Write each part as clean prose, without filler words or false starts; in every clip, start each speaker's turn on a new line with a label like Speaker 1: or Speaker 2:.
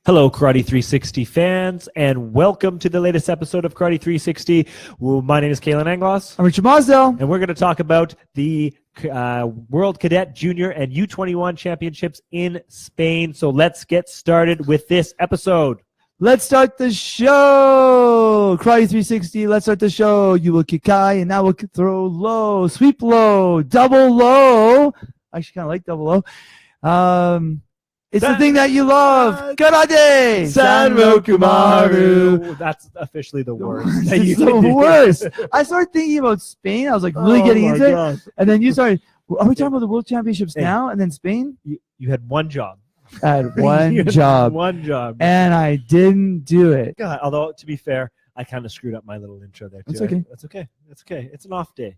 Speaker 1: Hello, Karate 360 fans, and welcome to the latest episode of Karate 360. Well, my name is Kalan Anglos.
Speaker 2: I'm Richard Mosdell.
Speaker 1: And we're going to talk about the World Cadet, Junior, and U21 Championships in Spain. So let's get started with this episode.
Speaker 2: Let's start the show. Karate 360, let's start the show. You will kick high, and now we'll throw low, sweep low, double low. I actually kind of like double low. It's the thing that you love. Karate! Sanro Kumaru.
Speaker 1: That's officially the worst.
Speaker 2: It's the worst. I started thinking about Spain. I was like really getting into it. And then you started, are we talking about the World Championships now and then Spain?
Speaker 1: You had one job.
Speaker 2: I had one job.
Speaker 1: One job.
Speaker 2: And I didn't do it.
Speaker 1: God, although, to be fair, I kind of screwed up my little intro there, too.
Speaker 2: It's okay.
Speaker 1: That's okay. It's okay. It's an off day.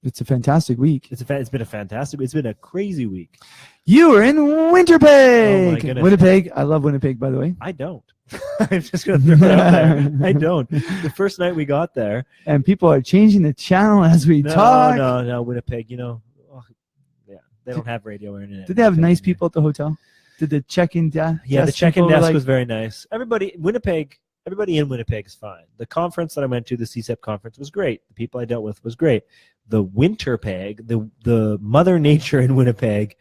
Speaker 2: It's a fantastic week.
Speaker 1: It's been a crazy week.
Speaker 2: You were in Winnipeg.
Speaker 1: Oh my goodness.
Speaker 2: Winnipeg. I love Winnipeg, by the way.
Speaker 1: I don't. I'm just going to throw it out there. I don't. The first night we got there.
Speaker 2: And people are changing the channel as we talk.
Speaker 1: No, Winnipeg, they don't have radio or internet.
Speaker 2: Did they have nice people at the hotel? Did the check-in desk?
Speaker 1: Yeah, the check-in desk was very nice. Everybody in Winnipeg is fine. The conference that I went to, the CSEP conference, was great. The people I dealt with was great. The Winterpeg, the Mother Nature in Winnipeg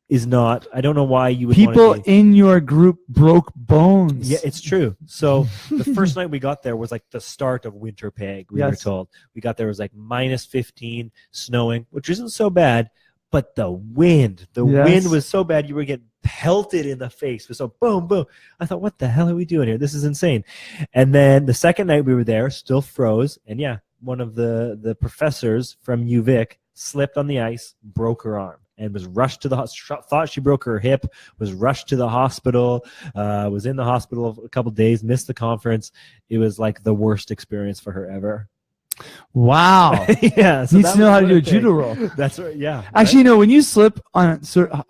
Speaker 1: is not. I don't know why you would.
Speaker 2: People in your group broke bones.
Speaker 1: Yeah, it's true. So the first night we got there was like the start of Winterpeg. We were told we got there was like -15, snowing, which isn't so bad. But the wind was so bad you were getting pelted in the face. It was so boom, boom. I thought, what the hell are we doing here? This is insane. And then the second night we were there, still froze. And yeah, one of the professors from UVic slipped on the ice, broke her arm, and was rushed to the hospital. Thought she broke her hip, was rushed to the hospital, was in the hospital a couple days, missed the conference. It was like the worst experience for her ever.
Speaker 2: Wow.
Speaker 1: Yeah. So
Speaker 2: needs to know how to do a judo roll.
Speaker 1: That's right. Yeah.
Speaker 2: Actually, when you slip on an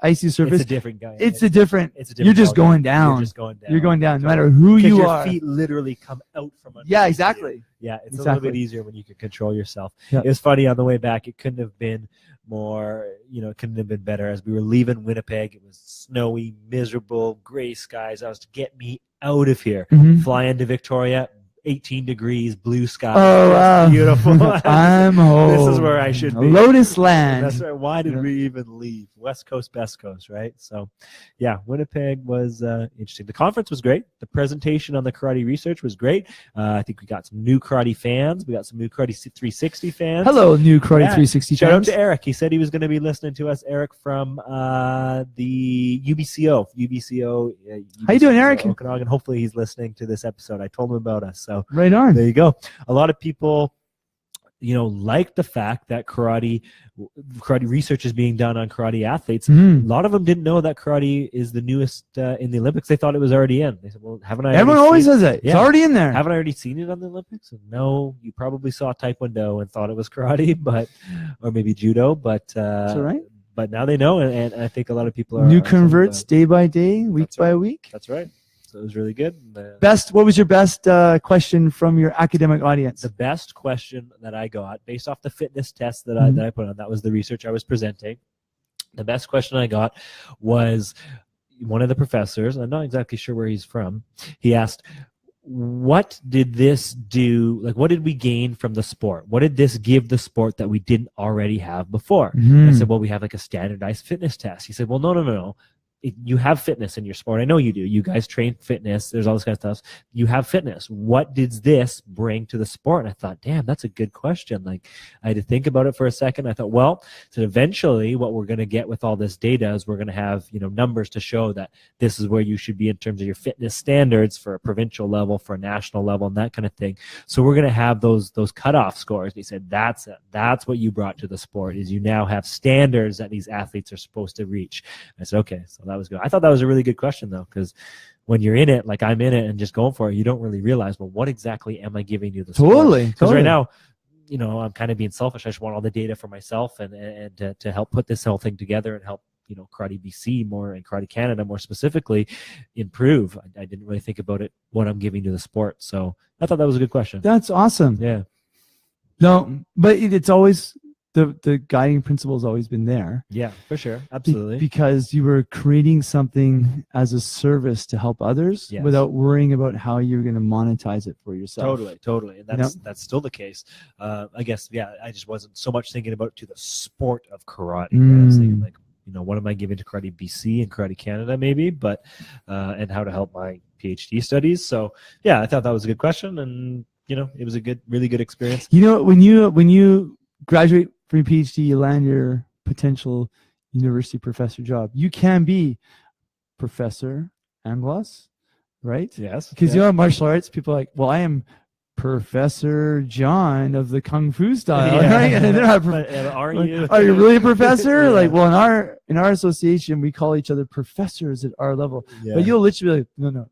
Speaker 2: icy surface,
Speaker 1: it's a different guy.
Speaker 2: It's a different. You're just going down.
Speaker 1: You're just going down.
Speaker 2: You're going down, no matter who you are.
Speaker 1: Your feet literally come out from under.
Speaker 2: Yeah, exactly.
Speaker 1: Yeah, it's a little bit easier when you can control yourself.
Speaker 2: Yep.
Speaker 1: It was funny on the way back. It couldn't have been more. It couldn't have been better. As we were leaving Winnipeg, it was snowy, miserable, gray skies. I was to get me out of here. Fly into Victoria. 18 degrees, blue sky.
Speaker 2: Oh, wow.
Speaker 1: Beautiful.
Speaker 2: I'm home.
Speaker 1: This is where I should be.
Speaker 2: Lotus land.
Speaker 1: That's right. Why did we even leave? West Coast, Best Coast, right? So, yeah, Winnipeg was interesting. The conference was great. The presentation on the karate research was great. I think we got some new karate fans. We got some new Karate 360 fans.
Speaker 2: Hello, new Karate 360
Speaker 1: Shout
Speaker 2: fans.
Speaker 1: out to Eric. He said he was going to be listening to us. Eric from the UBCO.
Speaker 2: How you doing, Eric?
Speaker 1: Okanagan. Hopefully he's listening to this episode. I told him about us. So
Speaker 2: right on.
Speaker 1: There you go. A lot of people, like the fact that karate research is being done on karate athletes. A lot of them didn't know that karate is the newest in the Olympics. They thought it was already in. They said, well, haven't I?
Speaker 2: Everyone always says it. It's already in there.
Speaker 1: Haven't I already seen it on the Olympics? And no, you probably saw Taekwondo and thought it was karate, or maybe judo. But
Speaker 2: that's all right.
Speaker 1: But now they know, and I think a lot of people are
Speaker 2: new converts day by day, week by week.
Speaker 1: That's right. So it was really good.
Speaker 2: What was your best question from your academic audience?
Speaker 1: The best question that I got, based off the fitness test that I put on, that was the research I was presenting. The best question I got was one of the professors, I'm not exactly sure where he's from, he asked, what did this do? Like, what did we gain from the sport? What did this give the sport that we didn't already have before? I said, well, we have like a standardized fitness test. He said, well, no. You have fitness in your sport. I know you do. You guys train fitness. There's all this kind of stuff. You have fitness. What did this bring to the sport? And I thought, damn, that's a good question. Like, I had to think about it for a second. I thought, well, so eventually what we're going to get with all this data is we're going to have, numbers to show that this is where you should be in terms of your fitness standards for a provincial level, for a national level, and that kind of thing. So we're going to have those cutoff scores. And he said, that's it. That's what you brought to the sport, is you now have standards that these athletes are supposed to reach. I said, okay, so that was good. I thought that was a really good question, though, because when you're in it, like I'm in it and just going for it, you don't really realize, well, what exactly am I giving you the sport?
Speaker 2: Totally.
Speaker 1: Because right now, I'm kind of being selfish. I just want all the data for myself and to help put this whole thing together and help, Karate BC more and Karate Canada more specifically improve. I didn't really think about it, what I'm giving to the sport. So I thought that was a good question.
Speaker 2: That's awesome.
Speaker 1: Yeah.
Speaker 2: No, but it's always the guiding principle has always been there.
Speaker 1: Yeah, for sure. Absolutely.
Speaker 2: Because you were creating something as a service to help others
Speaker 1: Yes.
Speaker 2: without worrying about how you're going to monetize it for yourself.
Speaker 1: Totally. And that's still the case. I guess, yeah, I just wasn't so much thinking about to the sport of karate. I was thinking like, what am I giving to Karate BC and Karate Canada maybe, but and how to help my PhD studies. So yeah, I thought that was a good question, and it was a really good experience.
Speaker 2: When you graduate from your PhD, you land your potential university professor job. You can be Professor Anglos, right?
Speaker 1: Yes.
Speaker 2: Because in martial arts, people are like, well, I am Professor John of the Kung Fu style, right? And they're not
Speaker 1: are you?
Speaker 2: Are you really a professor?
Speaker 1: Yeah.
Speaker 2: Like, well, in our association, we call each other professors at our level.
Speaker 1: Yeah.
Speaker 2: But you'll literally be like, no.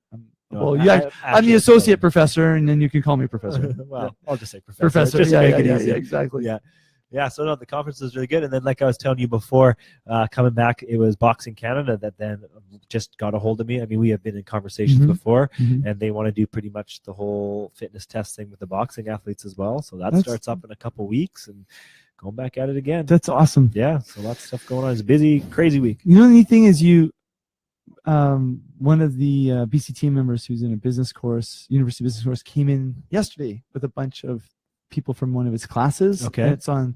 Speaker 2: I'm the associate professor, and then you can call me professor.
Speaker 1: Well, I'll just say professor.
Speaker 2: Professor.
Speaker 1: Just
Speaker 2: Yeah,
Speaker 1: make it easy.
Speaker 2: exactly.
Speaker 1: Yeah. So no, the conference was really good, and then like I was telling you before, coming back, it was Boxing Canada that then just got a hold of me. I mean, we have been in conversations before, and they want to do pretty much the whole fitness test thing with the boxing athletes as well. So that starts up in a couple weeks, and going back at it again.
Speaker 2: That's awesome.
Speaker 1: Yeah. So lots of stuff going on. It's a busy, crazy week.
Speaker 2: The neat thing is one of the BC team members who's in a business course, university business course, came in yesterday with a bunch of people from one of his classes.
Speaker 1: Okay.
Speaker 2: And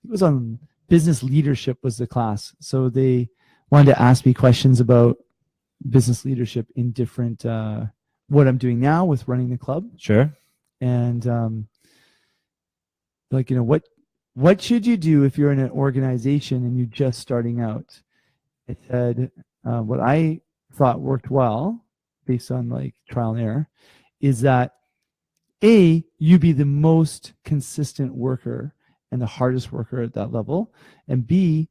Speaker 2: it was on business leadership was the class. So they wanted to ask me questions about business leadership in different, what I'm doing now with running the club.
Speaker 1: Sure.
Speaker 2: And what should you do if you're in an organization and you're just starting out? I said, what I thought worked well based on like trial and error is that A, you be the most consistent worker and the hardest worker at that level. And B,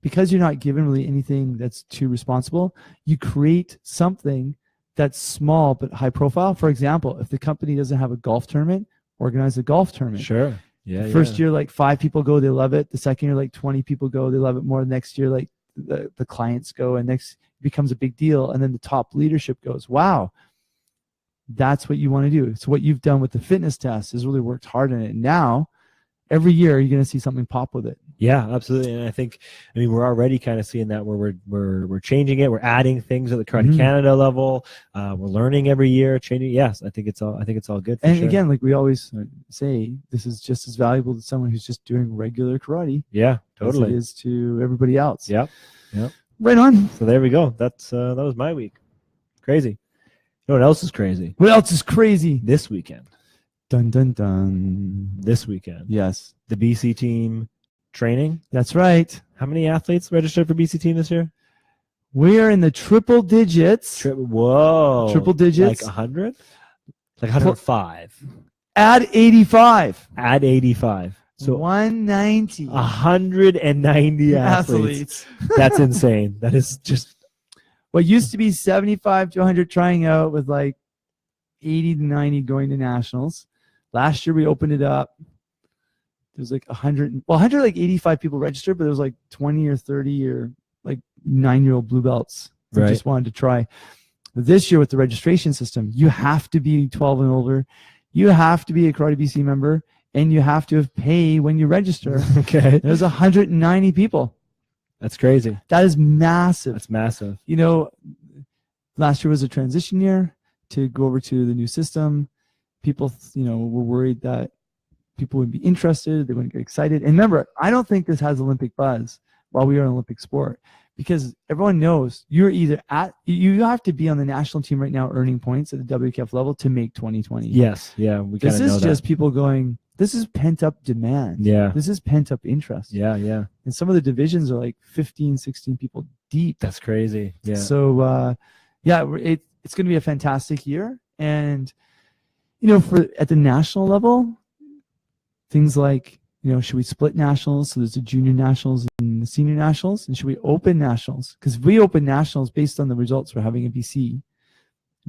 Speaker 2: because you're not given really anything that's too responsible, you create something that's small but high profile. For example, if the company doesn't have a golf tournament, organize a golf tournament.
Speaker 1: Sure. Yeah.
Speaker 2: The first year, like 5 people go, they love it. The second year, like 20 people go, they love it more. Next year, like the clients go, and next it becomes a big deal. And then the top leadership goes, wow, that's what you want to do. So what you've done with the fitness test is really worked hard on it. And now every year you're going to see something pop with it.
Speaker 1: Yeah, absolutely. And I mean, we're already kind of seeing that where we're changing it. We're adding things at the Karate Canada level. We're learning every year, changing. Yes, I think it's all good.
Speaker 2: And sure. Again, like we always say, this is just as valuable to someone who's just doing regular karate.
Speaker 1: Yeah, totally.
Speaker 2: As it is to everybody else.
Speaker 1: Yep.
Speaker 2: Right on.
Speaker 1: So there we go. That was my week. Crazy. You know what else is crazy?
Speaker 2: What else is crazy?
Speaker 1: This weekend.
Speaker 2: Dun, dun, dun.
Speaker 1: This weekend.
Speaker 2: Yes.
Speaker 1: The BC team training.
Speaker 2: That's right.
Speaker 1: How many athletes registered for BC team this year?
Speaker 2: We are in the triple digits.
Speaker 1: Whoa.
Speaker 2: Triple digits.
Speaker 1: Like 100? Like 105.
Speaker 2: Add 85.
Speaker 1: Add 85. So
Speaker 2: 190.
Speaker 1: 190 athletes. That's insane. That is just
Speaker 2: what used to be 75 to 100 trying out with like 80 to 90 going to nationals. Last year we opened it up. There's like 100 like 85 people registered, but there was like 20 or 30 or like 9-year-old blue belts who just wanted to try. But this year with the registration system, you have to be 12 and older. You have to be a Karate BC member, and you have to have pay when you register.
Speaker 1: Okay.
Speaker 2: There's 190 people.
Speaker 1: That's crazy.
Speaker 2: That is massive.
Speaker 1: That's massive.
Speaker 2: Last year was a transition year to go over to the new system. People, were worried that people would be interested. They wouldn't get excited. And remember, I don't think this has Olympic buzz while we are an Olympic sport, because everyone knows you have to be on the national team right now earning points at the WKF level to make 2020.
Speaker 1: Yes. Yeah. We kind of know that.
Speaker 2: This is just people going, this is pent-up demand.
Speaker 1: Yeah.
Speaker 2: This is pent-up interest.
Speaker 1: Yeah, yeah.
Speaker 2: And some of the divisions are like 15, 16 people deep.
Speaker 1: That's crazy. Yeah.
Speaker 2: So, it's going to be a fantastic year. And, at the national level, things like, should we split nationals? So there's the junior nationals and the senior nationals. And should we open nationals? Because if we open nationals based on the results we're having in BC,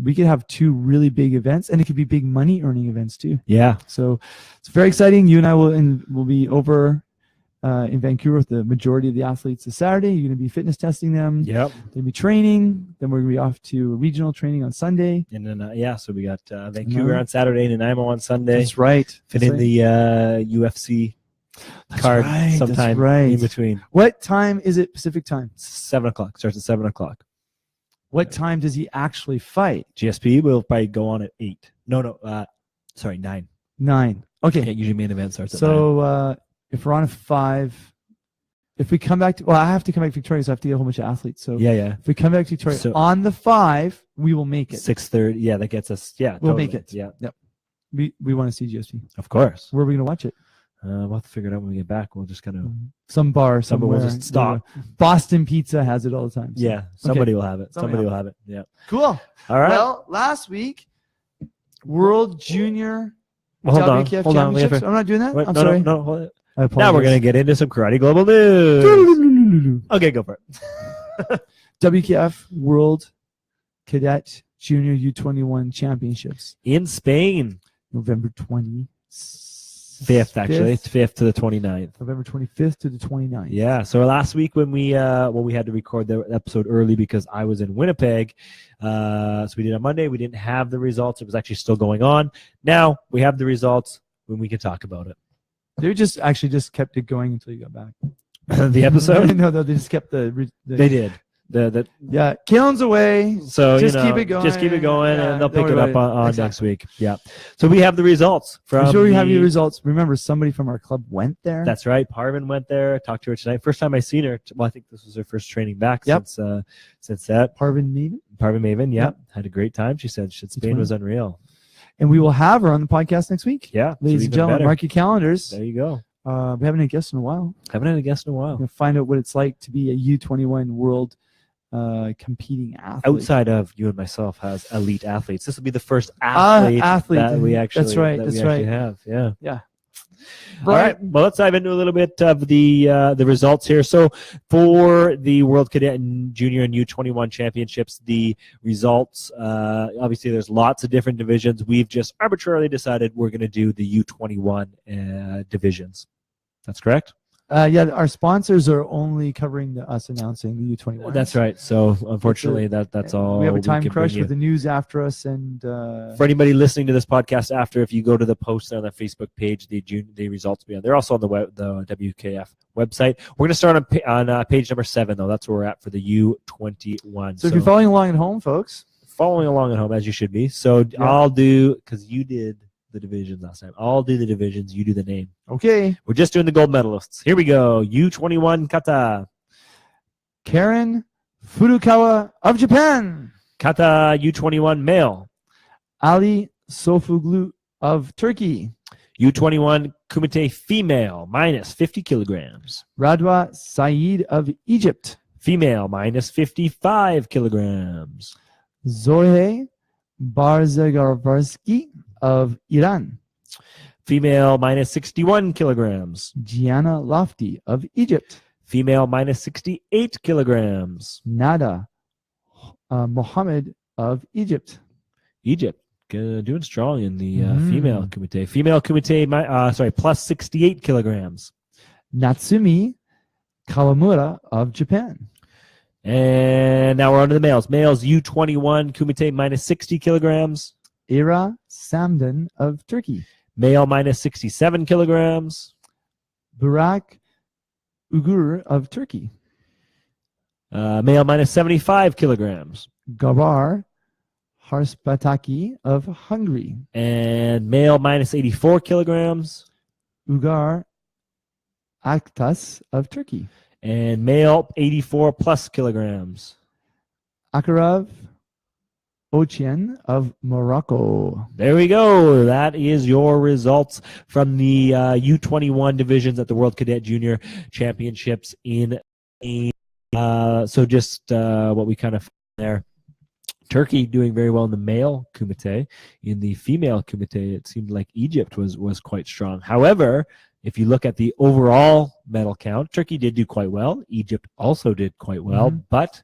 Speaker 2: we could have 2 really big events, and it could be big money earning events too.
Speaker 1: Yeah.
Speaker 2: So it's very exciting. You and I will be over in Vancouver with the majority of the athletes this Saturday. You're going to be fitness testing them.
Speaker 1: Yep.
Speaker 2: They'll be training. Then we're going to be off to regional training on Sunday.
Speaker 1: And then, so we got Vancouver on Saturday, Nanaimo on Sunday.
Speaker 2: That's right.
Speaker 1: Fit in the UFC card
Speaker 2: right,
Speaker 1: sometime
Speaker 2: that's right.
Speaker 1: in between.
Speaker 2: What time is it Pacific time?
Speaker 1: 7 o'clock. Starts at 7 o'clock.
Speaker 2: What time does he actually fight?
Speaker 1: GSP will probably go on at 8. No, 9.
Speaker 2: 9. Okay.
Speaker 1: Yeah, usually main event starts at 9.
Speaker 2: So if we're on a 5, if we come back to, well, I have to come back victorious. I have to get a whole bunch of athletes. So
Speaker 1: yeah.
Speaker 2: if we come back victorious on the 5, we will make it.
Speaker 1: 6:30. Yeah, that gets us. Yeah,
Speaker 2: we'll
Speaker 1: totally.
Speaker 2: make it.
Speaker 1: Yeah.
Speaker 2: Yep. We want to see GSP.
Speaker 1: Of course.
Speaker 2: Where are we going to watch it?
Speaker 1: We'll have to figure it out when we get back. We'll just kind of
Speaker 2: some bar somewhere.
Speaker 1: We'll just stop.
Speaker 2: Boston Pizza has it all the time. So.
Speaker 1: Yeah, somebody will have it. Somebody will have it. Yeah.
Speaker 2: Cool.
Speaker 1: All right.
Speaker 2: Well, last week, World Junior
Speaker 1: Hold
Speaker 2: WKF
Speaker 1: on.
Speaker 2: Championships. I'm not doing that.
Speaker 1: Wait,
Speaker 2: I'm sorry.
Speaker 1: No, hold it.
Speaker 2: I apologize.
Speaker 1: Now we're going to get into some Karate Global news. Okay, go for it.
Speaker 2: WKF World Cadet Junior U21 Championships.
Speaker 1: In Spain.
Speaker 2: November 25th,
Speaker 1: actually. It's 5th to the 29th.
Speaker 2: November 25th to the 29th.
Speaker 1: Yeah. So last week when we had to record the episode early because I was in Winnipeg. So we did on Monday. We didn't have the results. It was actually still going on. Now we have the results when we can talk about it.
Speaker 2: They just kept it going until you got back.
Speaker 1: The episode?
Speaker 2: No, they just kept the
Speaker 1: They did.
Speaker 2: Yeah, Kalan's away.
Speaker 1: So
Speaker 2: just keep it going.
Speaker 1: Just keep it going,
Speaker 2: yeah,
Speaker 1: and they'll pick it up on
Speaker 2: exactly.
Speaker 1: next week. Yeah. So we have the results from.
Speaker 2: I'm sure we have your results. Remember, somebody from our club went there.
Speaker 1: That's right. Parvin went there. Talked to her tonight. First time I seen her. Well, I think this was her first training back since that.
Speaker 2: Parvin Maven.
Speaker 1: Parvin Maven. Yeah, had a great time. She said Spain was unreal.
Speaker 2: And we will have her on the podcast next week.
Speaker 1: Yeah,
Speaker 2: ladies and gentlemen, mark your calendars.
Speaker 1: There you go.
Speaker 2: We haven't had a guest in a while.
Speaker 1: Haven't had a guest in a while.
Speaker 2: We'll find out what it's like to be a U21 World competing athlete.
Speaker 1: Outside of you and myself has elite athletes. This will be the first athlete that we actually have. Yeah. All right. Well, let's dive into a little bit of the results here. So for the World Cadet and Junior and U21 Championships, the results, obviously there's lots of different divisions. We've just arbitrarily decided we're going to do the U21 divisions. That's correct?
Speaker 2: Yeah, our sponsors are only covering us announcing the U21.
Speaker 1: That's right. So unfortunately, that's all.
Speaker 2: We have a time crush with the news after us, and for
Speaker 1: anybody listening to this podcast after, if you go to the post on the Facebook page, the results will be on. They're also on the WKF website. We're going to start on page number 7, though. That's where we're at for the U21.
Speaker 2: So if you're following along at home, folks,
Speaker 1: following along at home as you should be. So I'll do because you did the divisions last time. I'll do the divisions. You do the name.
Speaker 2: Okay.
Speaker 1: We're just doing the gold medalists. Here we go. U21 kata.
Speaker 2: Karen Furukawa of Japan.
Speaker 1: Kata U21 male.
Speaker 2: Ali Sofuglu of Turkey.
Speaker 1: U21 kumite female minus 50 kilograms.
Speaker 2: Radwa Saeed of Egypt.
Speaker 1: Female minus 55 kilograms.
Speaker 2: Zohe Barzagarvarsky of Iran.
Speaker 1: Female minus 61 kilograms.
Speaker 2: Gianna Lofty of Egypt.
Speaker 1: Female minus 68 kilograms.
Speaker 2: Nada Mohammed of Egypt.
Speaker 1: Egypt doing strong in the female kumite. Female kumite, plus 68 kilograms.
Speaker 2: Natsumi Kawamura of Japan.
Speaker 1: And now we're on to the males. Males U21 kumite minus 60 kilograms.
Speaker 2: Ira Samdan of Turkey.
Speaker 1: Male minus 67 kilograms.
Speaker 2: Burak Ugur of Turkey.
Speaker 1: Male minus 75 kilograms.
Speaker 2: Gabar Harspataki of Hungary.
Speaker 1: And male minus 84 kilograms.
Speaker 2: Ugar Aktas of Turkey.
Speaker 1: And male 84 plus kilograms.
Speaker 2: Akarav Ochian of Morocco.
Speaker 1: There we go. That is your results from the U21 divisions at the World Cadet Junior Championships in so just what we kind of found there. Turkey doing very well in the male kumite. In the female kumite, it seemed like Egypt was quite strong. However, if you look at the overall medal count, Turkey did do quite well. Egypt also did quite well, but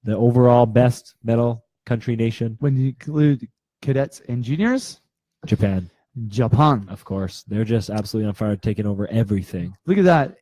Speaker 1: the overall best medal country nation,
Speaker 2: when you include cadets and juniors,
Speaker 1: Japan, of course. They're just absolutely on fire, taking over everything.
Speaker 2: Look at that.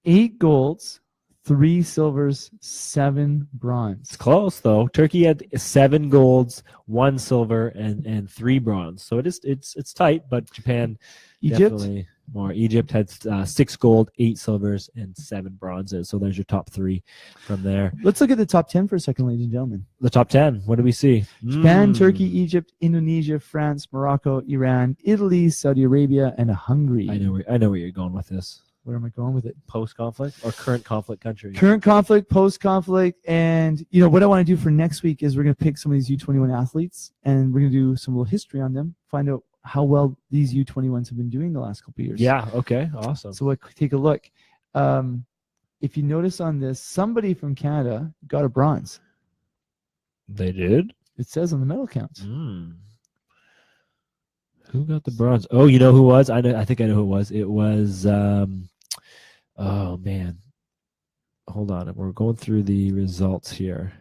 Speaker 2: 8 golds, 3 silvers, 7 bronze.
Speaker 1: It's close though. Turkey had 7 golds, 1 silver, and 3 bronze. So it's tight, but Japan
Speaker 2: Egypt
Speaker 1: definitely more. Egypt had 6 gold, 8 silvers, and 7 bronzes. So there's your top 3 from there.
Speaker 2: Let's look at the top 10 for a second, ladies and gentlemen.
Speaker 1: The top 10. What do we see?
Speaker 2: Japan, Turkey, Egypt, Indonesia, France, Morocco, Iran, Italy, Saudi Arabia, and Hungary.
Speaker 1: I know where you're going with this.
Speaker 2: Where am I going with it?
Speaker 1: Post-conflict or current conflict countries?
Speaker 2: Current conflict, post-conflict, and what I want to do for next week is we're going to pick some of these U21 athletes, and we're going to do some little history on them, find out how well these U21s have been doing the last couple of years.
Speaker 1: Yeah, okay, awesome.
Speaker 2: So we'll take a look. If you notice on this, somebody from Canada got a bronze.
Speaker 1: They did?
Speaker 2: It says on the medal counts.
Speaker 1: Who got the bronze? Oh, you know who it was? I think I know who it was. It was, oh, man. Hold on. We're going through the results here.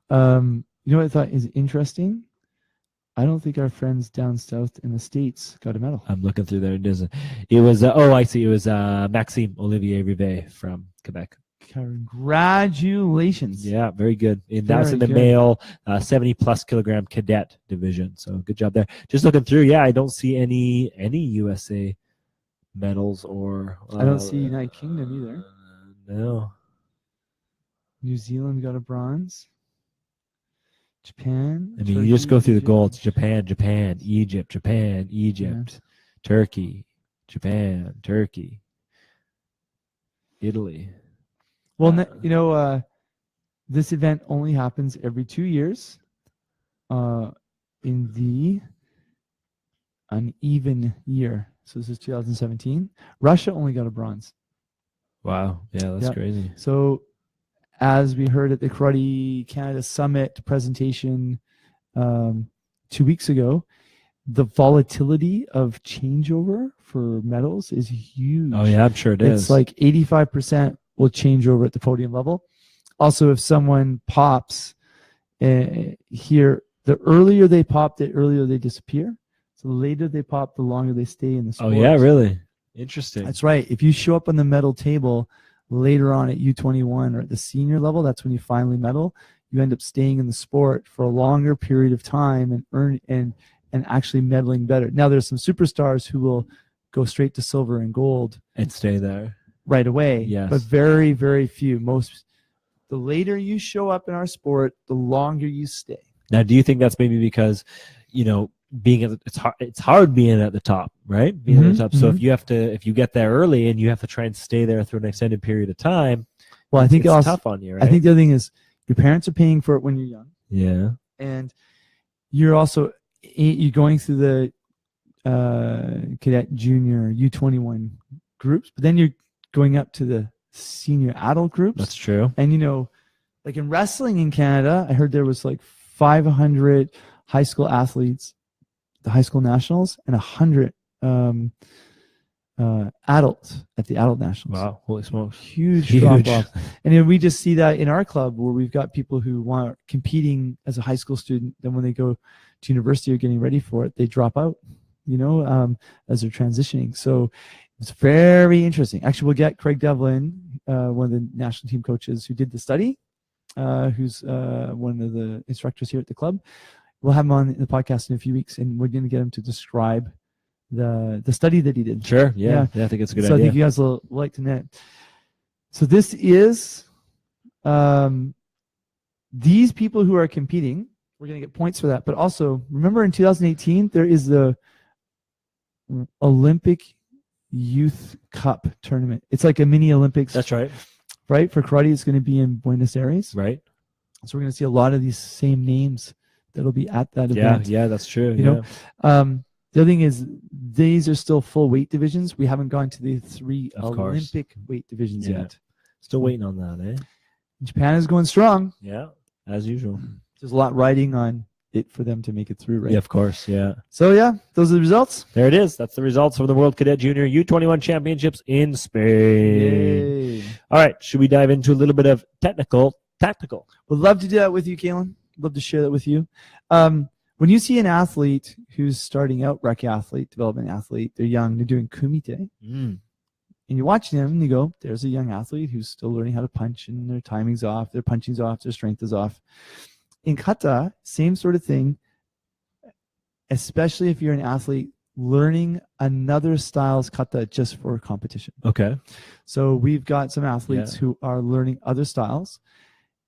Speaker 2: You know what I thought is interesting? I don't think our friends down south in the States got a medal.
Speaker 1: I'm looking through there. It was, I see. It was Maxime Olivier Rivet from Quebec.
Speaker 2: Congratulations.
Speaker 1: Yeah, very good. And that was in the male 70-plus kilogram cadet division. So good job there. Just looking through, yeah, I don't see any USA medals or...
Speaker 2: I don't see United Kingdom either.
Speaker 1: No.
Speaker 2: New Zealand got a bronze. Japan.
Speaker 1: I mean, Turkey, you just go through the golds. Japan, Egypt,
Speaker 2: yeah.
Speaker 1: Turkey, Japan, Turkey, Italy.
Speaker 2: Well, this event only happens every 2 years in the uneven year. So this is 2017. Russia only got a bronze.
Speaker 1: Wow. Yeah, that's crazy.
Speaker 2: So as we heard at the Karate Canada Summit presentation 2 weeks ago, the volatility of changeover for medals is huge.
Speaker 1: Oh, yeah, I'm sure it is.
Speaker 2: It's like 85% will change over at the podium level. Also, if someone pops here, the earlier they pop, the earlier they disappear. So the later they pop, the longer they stay in the sport.
Speaker 1: Oh, yeah, really? Interesting.
Speaker 2: That's right. If you show up on the medal table later on at U21 or at the senior level, that's when you finally medal. You end up staying in the sport for a longer period of time and earn and actually medaling better. Now, there's some superstars who will go straight to silver and gold
Speaker 1: and stay there
Speaker 2: right away.
Speaker 1: Yes.
Speaker 2: But very, very few. The later you show up in our sport, the longer you stay.
Speaker 1: Now, do you think that's maybe because, it's hard being at the top, right? Being at the top. So if you get there early and you have to try and stay there through an extended period of time,
Speaker 2: well, I think
Speaker 1: it's tough on you, right?
Speaker 2: I think the other thing is your parents are paying for it when you're young.
Speaker 1: Yeah.
Speaker 2: And you're going through the cadet, junior, U21 groups, but then you're going up to the senior adult groups.
Speaker 1: That's true.
Speaker 2: And like in wrestling in Canada, I heard there was like 500 high school athletes, the high school nationals, and 100 adults at the adult nationals.
Speaker 1: Wow, holy smokes.
Speaker 2: Huge drop off. And then we just see that in our club where we've got people who are competing as a high school student. Then when they go to university or getting ready for it, they drop out, as they're transitioning. So it's very interesting. Actually, we'll get Craig Devlin, one of the national team coaches who did the study, who's one of the instructors here at the club. We'll have him on the podcast in a few weeks, and we're going to get him to describe the study that he did.
Speaker 1: Sure, yeah, I think it's a good idea.
Speaker 2: So I think you guys will like to know. So this is these people who are competing. We're going to get points for that. But also, remember in 2018, there is the Olympic Youth Cup tournament. It's like a mini Olympics.
Speaker 1: That's right.
Speaker 2: Right? For karate, it's going to be in Buenos Aires.
Speaker 1: Right.
Speaker 2: So we're going to see a lot of these same names that'll be at that event.
Speaker 1: Yeah, that's true.
Speaker 2: The other thing is these are still full weight divisions. We haven't gone to the 3 Olympic weight divisions yet.
Speaker 1: Still waiting on that, eh?
Speaker 2: Japan is going strong.
Speaker 1: Yeah, as usual.
Speaker 2: There's a lot riding on it for them to make it through, right?
Speaker 1: Yeah, of course, yeah.
Speaker 2: So, yeah, those are the results.
Speaker 1: There it is. That's the results from the World Cadet Junior U21 Championships in Spain.
Speaker 2: Yay.
Speaker 1: All right, should we dive into a little bit of tactical?
Speaker 2: Would love to do that with you, Kalan. Love to share that with you. When you see an athlete who's starting out, rec athlete, development athlete, they're young, they're doing kumite, and you're watching them and you go, there's a young athlete who's still learning how to punch and their timing's off, their punching's off, their strength is off. In kata, same sort of thing, especially if you're an athlete learning another style's kata just for competition.
Speaker 1: Okay.
Speaker 2: So we've got some athletes who are learning other styles,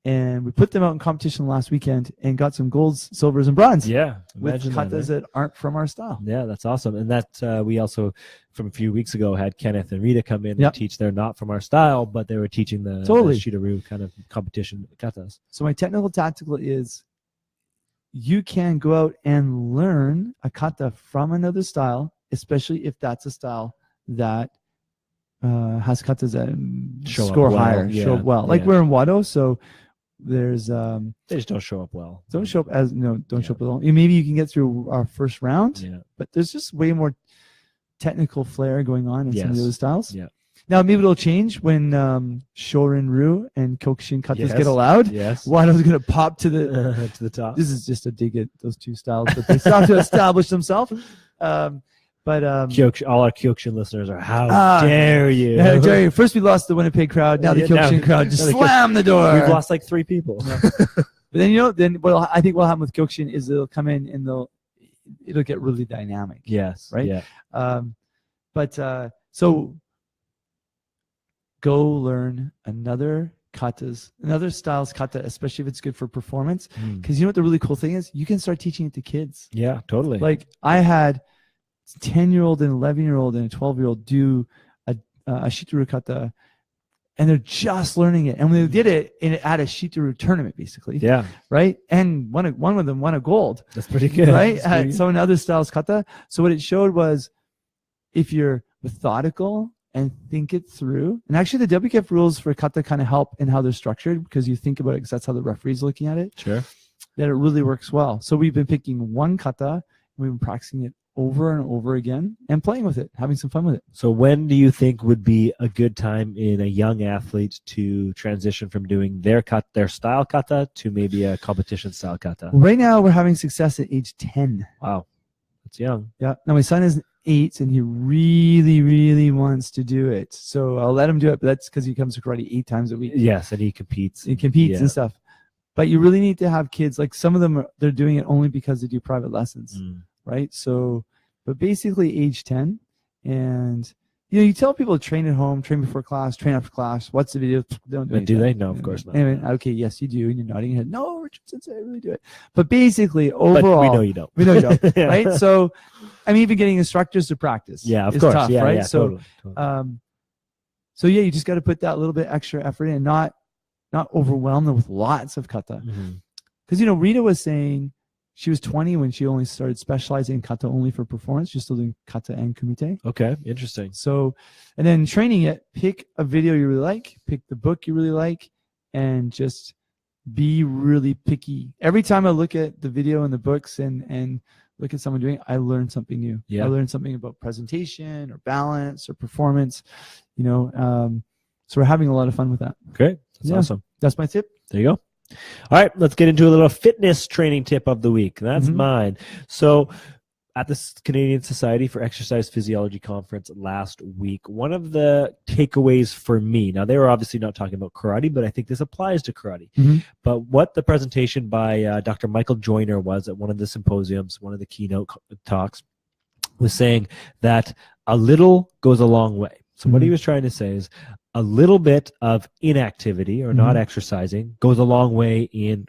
Speaker 2: and we put them out in competition last weekend and got some golds, silvers, and bronze.
Speaker 1: Yeah.
Speaker 2: With katas that aren't from our style.
Speaker 1: Yeah, that's awesome. And that we also, from a few weeks ago, had Kenneth and Rita come in and teach. They're not from our style, but they were teaching the Shitaru kind of competition katas.
Speaker 2: So my technical tactical is you can go out and learn a kata from another style, especially if that's a style that has katas that score higher, show up well. Like we're in Wado, so there's
Speaker 1: they just don't show up well.
Speaker 2: Don't show up as don't show up at all. Maybe you can get through our first round, but there's just way more technical flair going on in some of the other styles.
Speaker 1: Yeah.
Speaker 2: Now maybe it'll change when Shorin Ryu and Kokushin katas get allowed.
Speaker 1: Yes.
Speaker 2: Wado's gonna pop to the
Speaker 1: top.
Speaker 2: This is just a dig at those two styles, but they still have to establish themselves. But
Speaker 1: all our Kyokushin listeners are, how dare you?
Speaker 2: How dare you? First we lost the Winnipeg crowd, now the Kyokushin crowd just slam the door.
Speaker 1: We've lost like 3 people.
Speaker 2: But then what I think will happen with Kyokushin is they'll come in and it'll get really dynamic.
Speaker 1: Yes.
Speaker 2: Right? Yeah. So go learn another style's kata, especially if it's good for performance. Because you know what the really cool thing is? You can start teaching it to kids.
Speaker 1: Yeah, totally.
Speaker 2: Like I had 10-year-old and 11-year-old and a 12-year-old do a Shitaru kata, and they're just learning it. And when they did it at a Shitaru tournament, basically. Yeah. Right? And one of them won a gold.
Speaker 1: That's pretty good.
Speaker 2: Right? So another style's kata. So what it showed was if you're methodical and think it through, and actually the WKF rules for kata kind of help in how they're structured because you think about it because that's how the referee's looking at it.
Speaker 1: Sure.
Speaker 2: That it really works well. So we've been picking one kata, and we've been practicing it over and over again and playing with it, having some fun with it.
Speaker 1: So when do you think would be a good time in a young athlete to transition from doing their style kata to maybe a competition style kata?
Speaker 2: Right now we're having success at age 10.
Speaker 1: Wow. That's young.
Speaker 2: Yeah. Now my son is 8 and he really, really wants to do it. So I'll let him do it, but that's because he comes to karate 8 times a week.
Speaker 1: Yes, and he competes.
Speaker 2: And stuff. But you really need to have kids, like some of them, they're doing it only because they do private lessons. Right? So, but basically age 10, and you tell people to train at home, train before class, train after class, watch the video. Don't do it.
Speaker 1: Do they? No, of course not.
Speaker 2: Anyway, okay, yes, you do, and you're nodding your head. No, Richard Sensei, I really do it. But basically, overall,
Speaker 1: but we know you don't.
Speaker 2: We know you don't, right? So, I'm even getting instructors to practice.
Speaker 1: Yeah, of course.
Speaker 2: Tough,
Speaker 1: yeah,
Speaker 2: right?
Speaker 1: Yeah,
Speaker 2: so,
Speaker 1: totally.
Speaker 2: So yeah, you just got to put that little bit extra effort in, and not overwhelm them with lots of kata. Because Rita was saying. She was 20 when she only started specializing in kata only for performance. She's still doing kata and kumite.
Speaker 1: Okay, interesting.
Speaker 2: So, and then training it, pick a video you really like, pick the book you really like, and just be really picky. Every time I look at the video and the books and look at someone doing it, I learn something new.
Speaker 1: Yeah.
Speaker 2: I learn something about presentation or balance or performance, so we're having a lot of fun with that.
Speaker 1: Great. That's awesome.
Speaker 2: That's my tip.
Speaker 1: There you go. All right, let's get into a little fitness training tip of the week. That's mine. So at the Canadian Society for Exercise Physiology Conference last week, one of the takeaways for me, now they were obviously not talking about karate, but I think this applies to karate. But what the presentation by Dr. Michael Joyner was at one of the symposiums, one of the keynote talks, was saying that a little goes a long way. So what he was trying to say is a little bit of inactivity or not exercising goes a long way in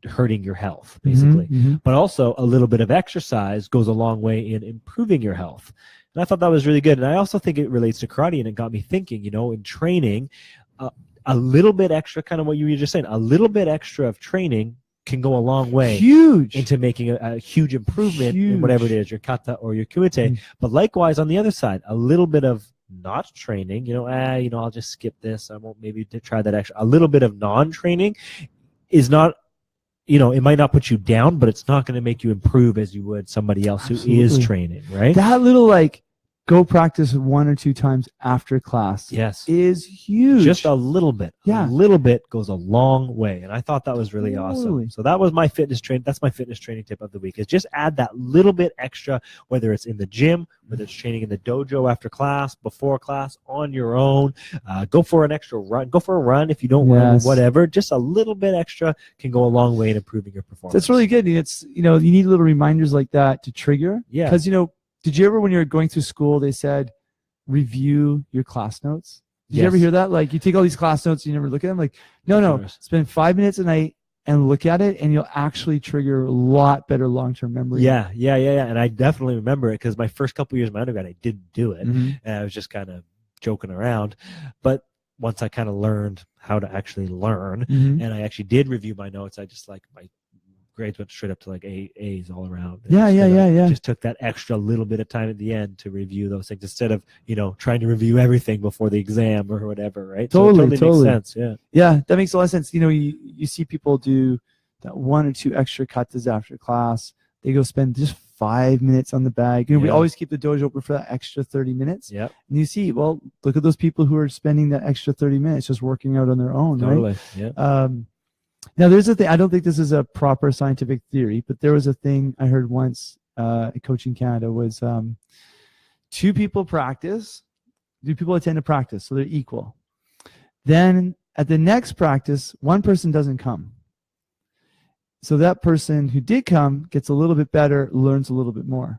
Speaker 1: hurting your health, basically. But also a little bit of exercise goes a long way in improving your health. And I thought that was really good. And I also think it relates to karate, and it got me thinking, in training, a little bit extra, kind of what you were just saying, a little bit extra of training can go a long way into making a huge improvement in whatever it is, your kata or your kumite. But likewise, on the other side, a little bit of not training, I'll just skip this. I won't maybe try that extra. A little bit of non-training is not, it might not put you down, but it's not going to make you improve as you would somebody else who is training, right?
Speaker 2: That little go practice 1 or 2 times after class.
Speaker 1: Yes.
Speaker 2: Is huge.
Speaker 1: Just a little bit.
Speaker 2: Yeah.
Speaker 1: A little bit goes a long way. And I thought that was really awesome. So that was my fitness training. That's my fitness training tip of the week, is just add that little bit extra, whether it's in the gym, whether it's training in the dojo after class, before class, on your own. Go for an extra run. Go for a run if you don't run, whatever. Just a little bit extra can go a long way in improving your performance.
Speaker 2: That's really good. It's, you need little reminders like that to trigger.
Speaker 1: Yeah.
Speaker 2: Because, did you ever, when you were going through school, they said, review your class notes? Did you ever hear that? Like, you take all these class notes and you never look at them? Like, no. Spend 5 minutes a night and look at it, and you'll actually trigger a lot better long-term memory.
Speaker 1: Yeah. And I definitely remember it because my first couple years of my undergrad, I didn't do it. And I was just kind of joking around. But once I kind of learned how to actually learn, and I actually did review my notes, I just, like, my grades went straight up to like A's all around. Just took that extra little bit of time at the end to review those things instead of, trying to review everything before the exam or whatever, right?
Speaker 2: Totally.
Speaker 1: Makes sense.
Speaker 2: Yeah, that makes a lot of sense. You see people do that 1 or 2 extra cuts after class. They go spend just 5 minutes on the bag. We always keep the dojo open for that extra 30 minutes.
Speaker 1: Yeah.
Speaker 2: And you see, well, look at those people who are spending that extra 30 minutes just working out on their own, right?
Speaker 1: Yeah.
Speaker 2: Now, there's a thing. I don't think this is a proper scientific theory, but there was a thing I heard once coaching Canada was 2 people practice. 2 people attend a practice, so they're equal. Then at the next practice, one person doesn't come. So that person who did come gets a little bit better, learns a little bit more.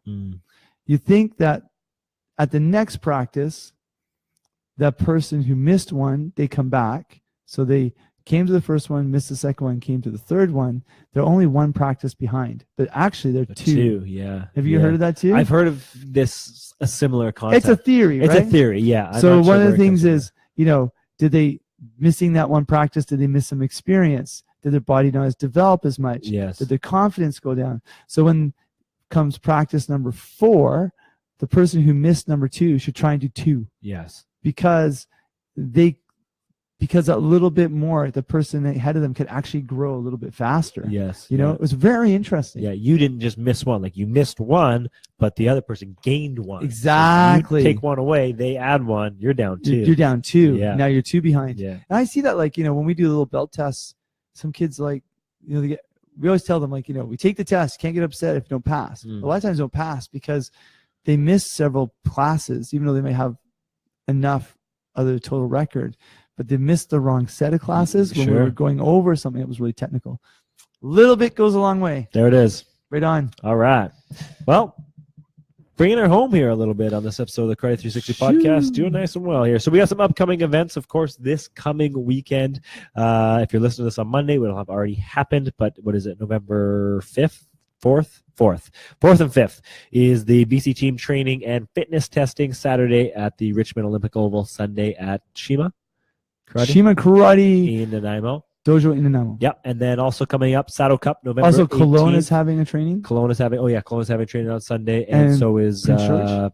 Speaker 2: You think that at the next practice, that person who missed one, they come back. So they came to the first one, missed the second one, came to the third one. They're only 1 practice behind, but actually they're 2.
Speaker 1: Yeah.
Speaker 2: Have you heard of that too?
Speaker 1: I've heard of a similar concept.
Speaker 2: It's a theory, right?
Speaker 1: It's a theory, yeah.
Speaker 2: So one of the things is, did they missing that one practice? Did they miss some experience? Did their body not as develop as much?
Speaker 1: Yes.
Speaker 2: Did their confidence go down? So when comes practice number 4, the person who missed number 2 should try and do 2.
Speaker 1: Yes.
Speaker 2: Because a little bit more, the person ahead of them could actually grow a little bit faster.
Speaker 1: Yes.
Speaker 2: It was very interesting.
Speaker 1: Yeah, you didn't just miss one. Like, you missed one, but the other person gained one.
Speaker 2: Exactly.
Speaker 1: So you take one away, they add one, you're down 2.
Speaker 2: You're down 2.
Speaker 1: Yeah.
Speaker 2: Now you're 2 behind.
Speaker 1: Yeah.
Speaker 2: And I see that, like, when we do little belt tests, some kids, like, we always tell them, like, we take the test, can't get upset if you don't pass. A lot of times don't pass because they miss several classes, even though they may have enough of the total record. But they missed the wrong set of classes when we were going over something that was really technical. A little bit goes a long way.
Speaker 1: There it is.
Speaker 2: Right on.
Speaker 1: All right. Well, bringing her home here a little bit on this episode of the Karate 360 podcast. Doing nice and well here. So we got some upcoming events, of course, this coming weekend. If you're listening to this on Monday, it'll have already happened. But what is it, November 5th? 4th and 5th is the BC team training and fitness testing. Saturday at the Richmond Olympic Oval. Sunday at Shima Karate
Speaker 2: in
Speaker 1: Nanaimo.
Speaker 2: Dojo in Nanaimo.
Speaker 1: Yep, and then also coming up, Saddle Cup, November
Speaker 2: Also,
Speaker 1: 18th.
Speaker 2: Kelowna is having a training.
Speaker 1: Kelowna's having training on Sunday, and so is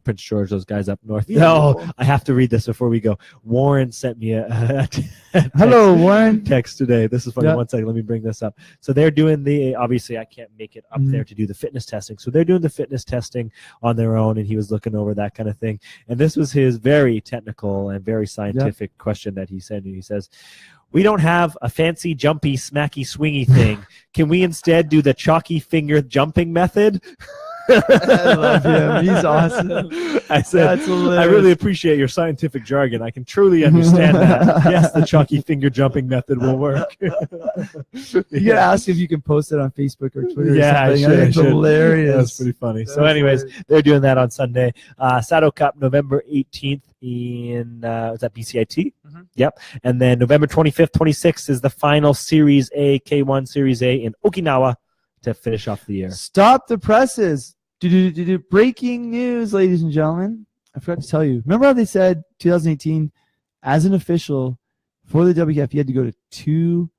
Speaker 1: Prince George, those guys up north. No, I have to read this before we go. Warren sent me a
Speaker 2: hello, Warren.
Speaker 1: Text today. This is funny. Yep. 1 second, let me bring this up. So they're doing obviously I can't make it up there to do the fitness testing. So they're doing the fitness testing on their own, and he was looking over that kind of thing. And this was his very technical and very scientific question that he sent me. He says, "We don't have a fancy jumpy smacky swingy thing. Can we instead do the chalky finger jumping method?"
Speaker 2: I love him. He's awesome.
Speaker 1: I said, "I really appreciate your scientific jargon. I can truly understand that. Yes, the chalky finger jumping method will work."
Speaker 2: You gotta ask if you can post it on Facebook or Twitter.
Speaker 1: Yeah,
Speaker 2: or something. It's hilarious.
Speaker 1: That's pretty funny. So, anyways, they're doing that on Sunday. Saddle Cup, November 18th in is that BCIT? Yep. And then November 25th, 26th is the final Series A, K1 Series A in Okinawa to finish off the year.
Speaker 2: Stop the presses. Breaking news, ladies and gentlemen. I forgot to tell you. Remember how they said 2018, as an official for the WKF, you had to go to 2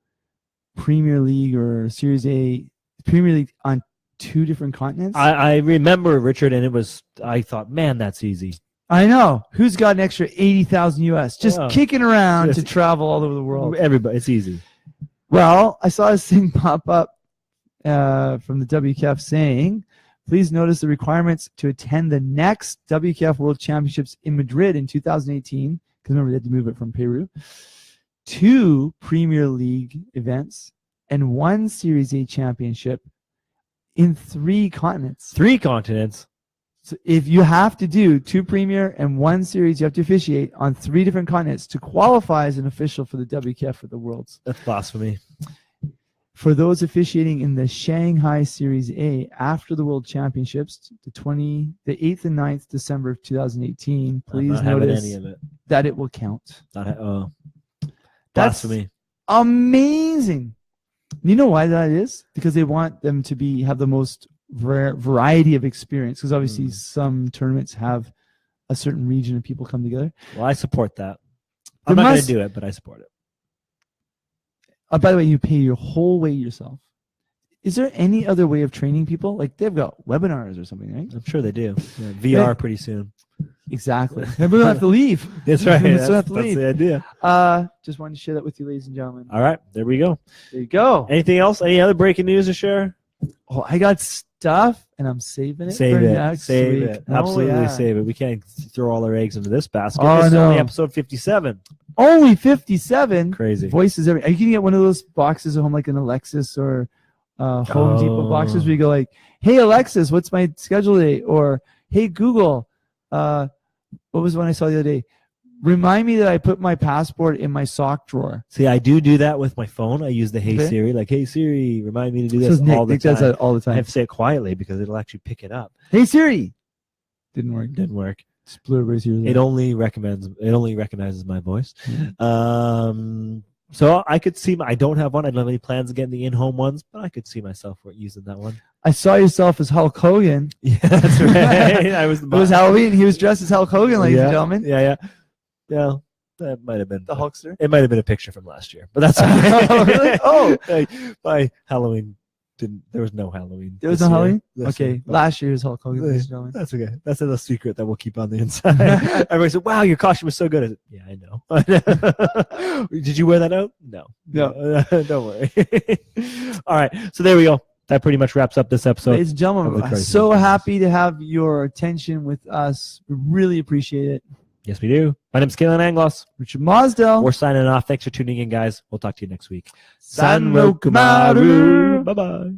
Speaker 2: Premier League or Series A Premier League on 2 different continents?
Speaker 1: I remember, Richard, and I thought, man, that's easy.
Speaker 2: I know. Who's got an extra 80,000 US just kicking around to travel all over the world?
Speaker 1: Everybody. It's easy.
Speaker 2: Well, I saw this thing pop up from the WKF saying, please notice the requirements to attend the next WKF World Championships in Madrid in 2018, because remember, they had to move it from Peru. 2 Premier League events and 1 Series A championship in 3 continents.
Speaker 1: 3 continents?
Speaker 2: So if you have to do 2 Premier and 1 Series, you have to officiate on 3 different continents to qualify as an official for the WKF for the Worlds.
Speaker 1: That's blasphemy.
Speaker 2: For those officiating in the Shanghai Series A after the World Championships, the 8th and 9th December of 2018, please notice
Speaker 1: any of it.
Speaker 2: that it will count.
Speaker 1: That's
Speaker 2: Blasphemy. Amazing. You know why that is? Because they want them to have the most variety of experience. Because obviously some tournaments have a certain region of people come together.
Speaker 1: Well, I support that. I'm not going to do it, but I support it.
Speaker 2: By the way, you pay your whole way yourself. Is there any other way of training people? Like they've got webinars or something, right?
Speaker 1: I'm sure they do. Yeah, VR pretty soon.
Speaker 2: Exactly. And we don't have to leave.
Speaker 1: That's right.
Speaker 2: That's
Speaker 1: the idea.
Speaker 2: Just wanted to share that with you, ladies and gentlemen.
Speaker 1: All right. There we go.
Speaker 2: There you go.
Speaker 1: Anything else? Any other breaking news to share?
Speaker 2: Oh, I got stuff, and I'm saving it.
Speaker 1: Save it.
Speaker 2: Oh,
Speaker 1: Absolutely save it. We can't throw all our eggs into this basket.
Speaker 2: Oh,
Speaker 1: this is
Speaker 2: no.
Speaker 1: only episode 57.
Speaker 2: Only 57.
Speaker 1: Crazy.
Speaker 2: Voices every. Are you gonna get one of those boxes at home, like an Alexis or Home Depot boxes, where you go like, "Hey Alexis, what's my schedule today?" Or "Hey Google, what was the one I saw the other day? Remind me that I put my passport in my sock drawer."
Speaker 1: See, I do that with my phone. I use the Hey Siri, like, "Hey Siri, remind me to do this all the
Speaker 2: Nick
Speaker 1: time."
Speaker 2: does that all the time.
Speaker 1: I have to say it quietly because it'll actually pick it up.
Speaker 2: Hey Siri. Didn't work.
Speaker 1: It only recognizes my voice. So I could see. I don't have one. I don't have any plans of getting the in-home ones, but I could see myself using that one.
Speaker 2: I saw yourself as Hulk Hogan.
Speaker 1: Yeah, that's right.
Speaker 2: It was Halloween. He was dressed as Hulk Hogan, ladies and gentlemen.
Speaker 1: Yeah. That might have been
Speaker 2: the Hulkster.
Speaker 1: It might have been a picture from last year, but that's okay.
Speaker 2: Oh, really? Oh,
Speaker 1: by Halloween. There was no Halloween.
Speaker 2: There was no Halloween? Okay. Last year was Hulk Hogan, ladies and gentlemen.
Speaker 1: That's okay. That's a secret that we'll keep on the inside. Everybody said, "Wow, your costume was so good." I said, "Yeah, I know." Did you wear that out? No. Don't worry. All right. So there we go. That pretty much wraps up this episode.
Speaker 2: Ladies and gentlemen, I'm so happy to have your attention with us. We really appreciate it.
Speaker 1: Yes, we do. My name's Kalan Anglos.
Speaker 2: Richard Mosdell.
Speaker 1: We're signing off. Thanks for tuning in, guys. We'll talk to you next week.
Speaker 2: San Kamaru.
Speaker 1: Bye-bye.